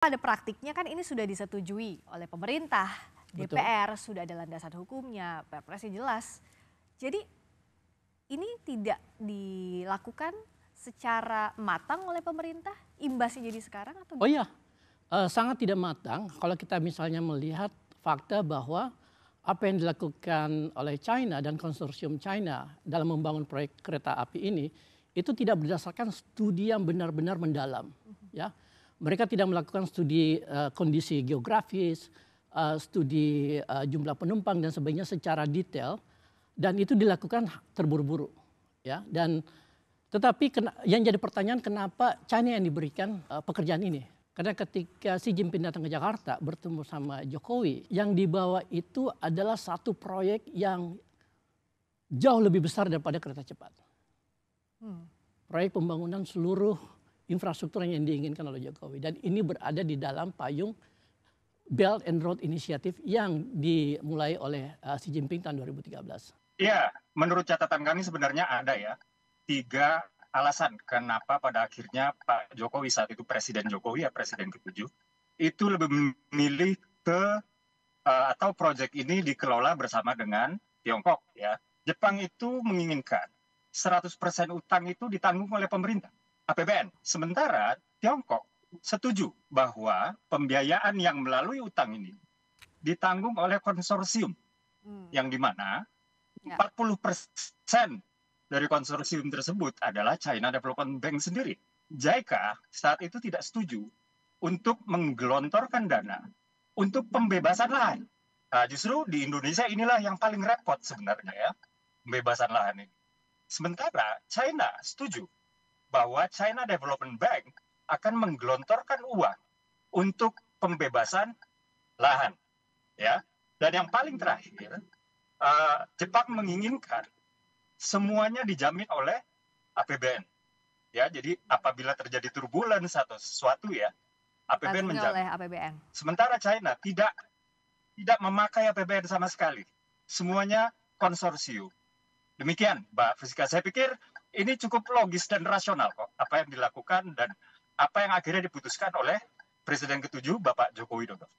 Pada praktiknya kan ini sudah disetujui oleh pemerintah, Betul. DPR, sudah ada landasan hukumnya, Perpresnya jelas. Jadi ini tidak dilakukan secara matang oleh pemerintah, imbasnya jadi sekarang atau Oh iya, gimana? sangat tidak matang kalau kita misalnya melihat fakta bahwa apa yang dilakukan oleh China dan konsorsium China dalam membangun proyek kereta api ini, itu tidak berdasarkan studi yang benar-benar mendalam. Ya, mereka tidak melakukan studi kondisi geografis, studi jumlah penumpang dan sebagainya secara detail, dan itu dilakukan terburu-buru. Ya, dan tetapi yang jadi pertanyaan kenapa China yang diberikan pekerjaan ini? Karena ketika Xi Jinping datang ke Jakarta bertemu sama Jokowi, yang dibawa itu adalah satu proyek yang jauh lebih besar daripada kereta cepat. Proyek pembangunan seluruh infrastruktur yang diinginkan oleh Jokowi. Dan ini berada di dalam payung Belt and Road Initiative yang dimulai oleh Xi Jinping tahun 2013. Iya, menurut catatan kami sebenarnya ada ya 3 alasan kenapa pada akhirnya Pak Jokowi saat itu Presiden Jokowi ya Presiden ke-7 itu lebih memilih atau proyek ini dikelola bersama dengan Tiongkok ya. Jepang itu menginginkan 100% utang itu ditanggung oleh pemerintah APBN. Sementara Tiongkok setuju bahwa pembiayaan yang melalui utang ini ditanggung oleh konsorsium yang dimana 40% dari konsorsium tersebut adalah China Development Bank sendiri. JICA saat itu tidak setuju untuk menggelontorkan dana untuk pembebasan lahan. Nah, justru di Indonesia inilah yang paling repot sebenarnya ya, pembebasan lahan ini. Sementara China setuju bahwa China Development Bank akan menggelontorkan uang untuk pembebasan lahan. Ya. Dan yang paling terakhir, Jepang menginginkan semuanya dijamin oleh APBN. Ya, jadi apabila terjadi turbulens atau sesuatu ya, APBN menjamin. Oleh APBN. Sementara China tidak memakai APBN sama sekali. Semuanya konsorsium. Demikian, Mbak Fisika. Saya pikir ini cukup logis dan rasional kok apa yang dilakukan dan apa yang akhirnya diputuskan oleh Presiden ke-7 Bapak Joko Widodo.